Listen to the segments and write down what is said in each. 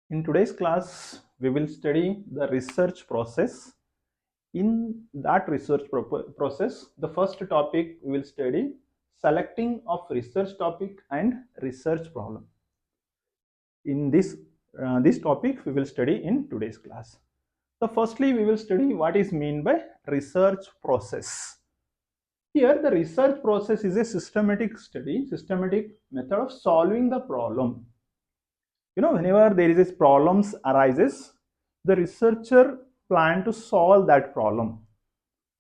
In today's class, we will study the research process. In that research process, the first topic we will study selecting of research topic and research problem. In this topic, we will study in today's class. So, firstly, we will study what is meant by research process. Here, the research process is a systematic study, systematic method of solving the problem. Whenever there is problems arises, the researcher plan to solve that problem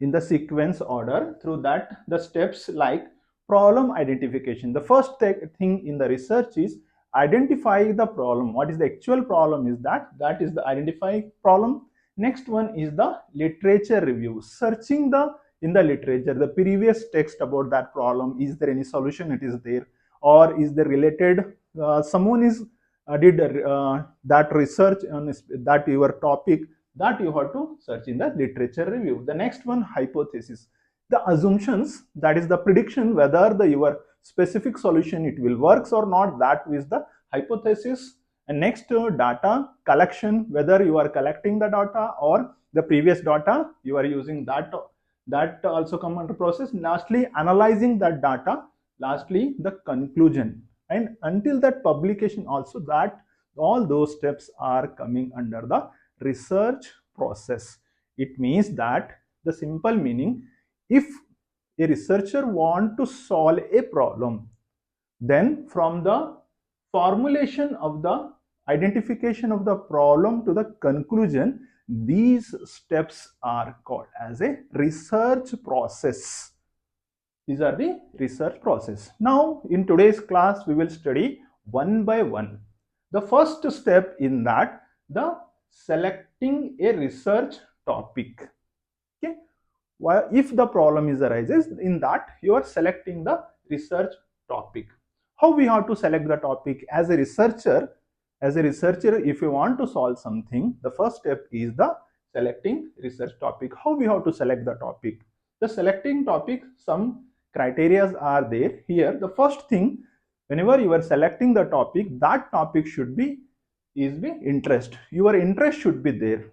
in the sequence order. Through that, the steps like problem identification. The first thing in the research is identify the problem. What is the actual problem is that is the identify problem. Next one is the literature review, searching the in the literature the previous text about that problem. Is there any solution it is there, or is there related someone is did that research on that your topic, that you have to search in the literature review. The next one, hypothesis, the assumptions, that is the prediction whether the your specific solution it will works or not, that is the hypothesis. And next, data collection, whether you are collecting the data or the previous data you are using, that also come under process. Lastly, analyzing that data. Lastly, the conclusion, and until that publication also, that all those steps are coming under the research process. It means that the simple meaning, if a researcher want to solve a problem, then from the formulation of the identification of the problem to the conclusion, these steps are called as a research process. These are the research process. Now, in today's class, we will study one by one. The first step in that, the selecting a research topic. Okay, if the problem is arises, in that you are selecting the research topic. How we have to select the topic as a researcher? As a researcher, if you want to solve something, the first step is the selecting research topic. How we have to select the topic? The selecting topic, some criteria are there. Here, the first thing, whenever you are selecting the topic, that topic should be interest. Your interest should be there.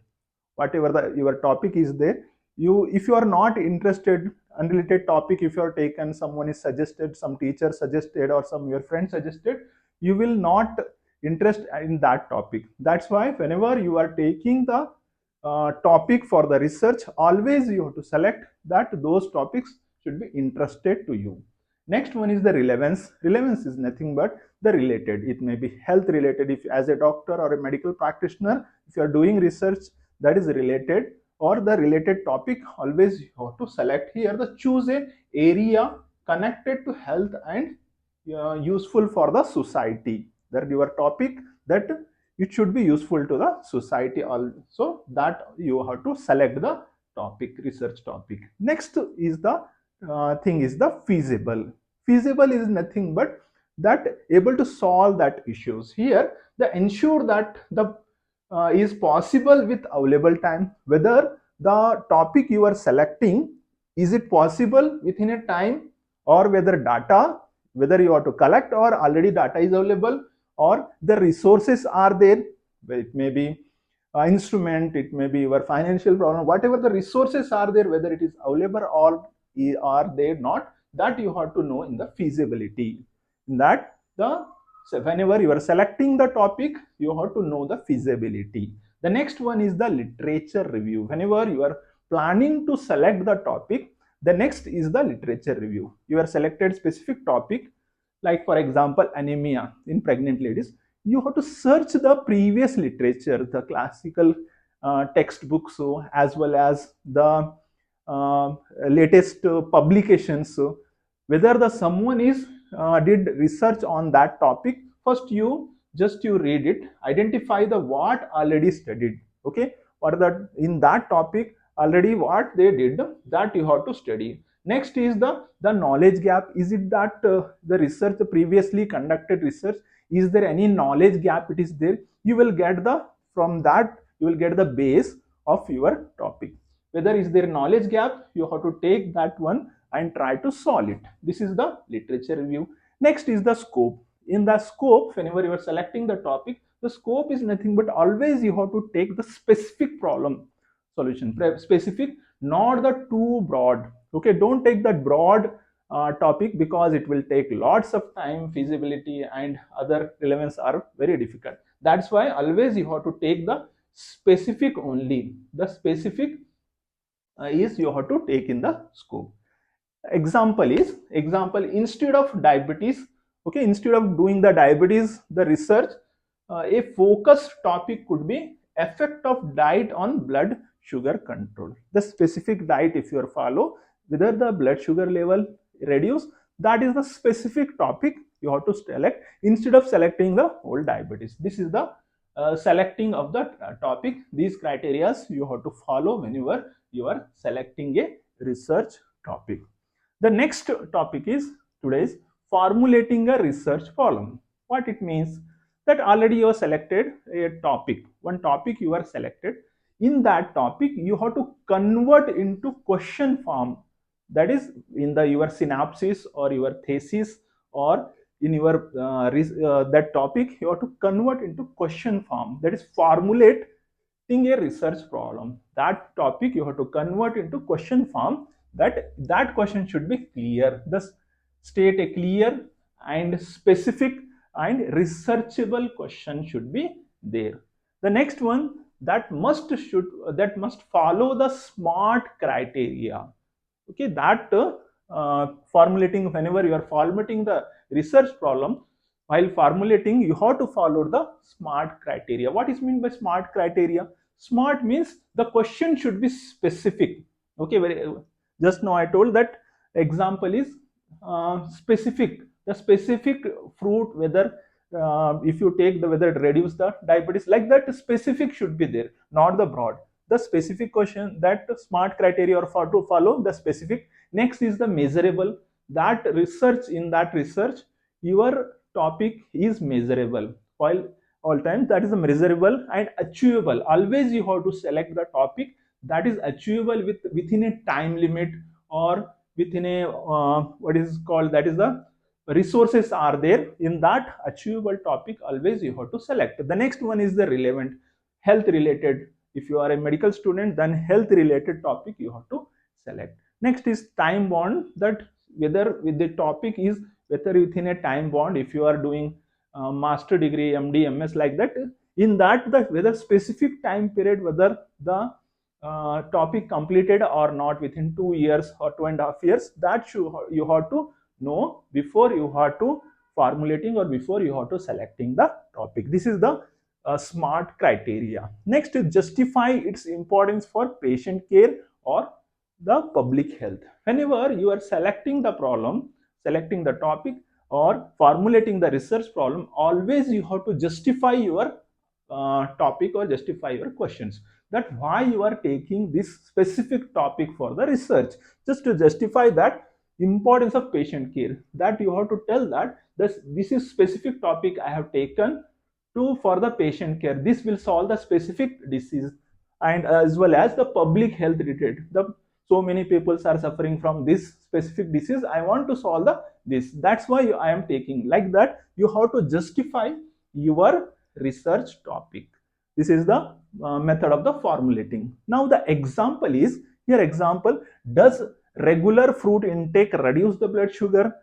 Whatever your topic is there, if you are not interested, unrelated topic, if you are taken, someone is suggested, some teacher suggested, or some your friend suggested, you will not interest in that topic. That's why whenever you are taking the topic for the research, always you have to select that those topics should be interested to you. Next one is the relevance. Relevance is nothing but the related. It may be health related. If as a doctor or a medical practitioner, if you are doing research that is related, or the related topic, always you have to select here the choose a area connected to health and useful for the society. That your topic, that it should be useful to the society also, that you have to select the topic, research topic. Next is the thing is the feasible. Feasible is nothing but that able to solve that issues. Here, the ensure that the is possible with available time, whether the topic you are selecting, is it possible within a time, or whether data, whether you have to collect or already data is available, or the resources are there. It may be instrument, it may be your financial problem, whatever the resources are there, whether it is available or are they not, that you have to know in the feasibility. In that, so whenever you are selecting the topic, you have to know the feasibility. The next one is the literature review. Whenever you are planning to select the topic, the next is the literature review. You are selected specific topic, like for example anemia in pregnant ladies. You have to search the previous literature, the classical textbooks, so as well as the latest publications. So whether the someone is did research on that topic, first you read it, identify the what already studied. Okay, or that in that topic already what they did, that you have to study. Next is the knowledge gap. Is it that the research, the previously conducted research, is there any knowledge gap it is there? You will get the, from that you will get the base of your topic. Whether is there knowledge gap, you have to take that one and try to solve it. This is the literature review. Next is the scope. in the scope, whenever you are selecting the topic, the scope is nothing but always you have to take the specific problem solution, specific, not the too broad. Okay, don't take that broad topic, because it will take lots of time. Feasibility and other relevance are very difficult. That's why always you have to take the specific only. The specific is you have to take in the scope. Example, instead of diabetes, okay, instead of doing the diabetes the research, a focused topic could be effect of diet on blood sugar control. The specific diet, if you follow, whether the blood sugar level reduce, that is the specific topic you have to select instead of selecting the whole diabetes. This is the selecting of the topic. These criteria you have to follow whenever you are selecting a research topic. The next topic is today's formulating a research problem. What it means, that already you have selected a topic, one topic you are selected. In that topic, you have to convert into question form. That is in the your synopsis or your thesis, or in your that topic you have to convert into question form. That is formulating a research problem. That topic you have to convert into question form. That question should be clear. Thus, state a clear and specific and researchable question should be there. The next one, that must follow the SMART criteria. Okay, that formulating, whenever you are formatting the research problem, while formulating you have to follow the SMART criteria. What is meant by SMART criteria? SMART means the question should be specific. Okay, just now I told that example is specific. The specific fruit, whether if you take the, whether it reduce the diabetes, like that specific should be there, not the broad. The specific question, that SMART criteria or for to follow the specific. Next is the measurable. That research, in that research your topic is measurable. While all times that is a measurable and achievable. Always you have to select the topic that is achievable within a time limit, or within a what is called, that is the resources are there in that achievable topic. Always you have to select. The next one is the relevant, health related. If you are a medical student, then health related topic you have to select. Next is time bound, that whether with the topic is whether within a time bound. If you are doing master degree, MD, MS, like that, in that the whether specific time period, whether the topic completed or not within 2 years or 2.5 years, that you have to know before you have to formulating or before you have to selecting the topic. This is the SMART criteria. Next is justify its importance for patient care or the public health. Whenever you are selecting the problem, selecting the topic or formulating the research problem, always you have to justify your topic or justify your questions, that why you are taking this specific topic for the research. Just to justify that importance of patient care, that you have to tell that this is specific topic I have taken to for the patient care. This will solve the specific disease, and as well as the public health related. The so many people are suffering from this specific disease, I want to solve this. That's why I am taking, like that you have to justify your research topic. This is the method of the formulating. Now the example is here. Example, does regular fruit intake reduce the blood sugar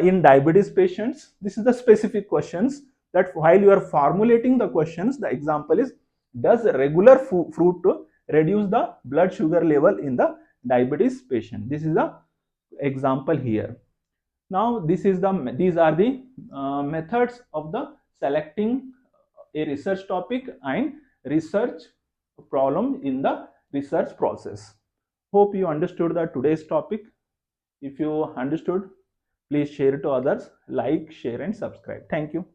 in diabetes patients? This is the specific questions, that while you are formulating the questions, the example is, does regular fruit reduce the blood sugar level in the diabetes patient? This is the example here. Now these are the methods of the selecting a research topic and research problem in the research process. Hope you understood the today's topic. If you understood, please share it to others, like, share and subscribe. Thank you.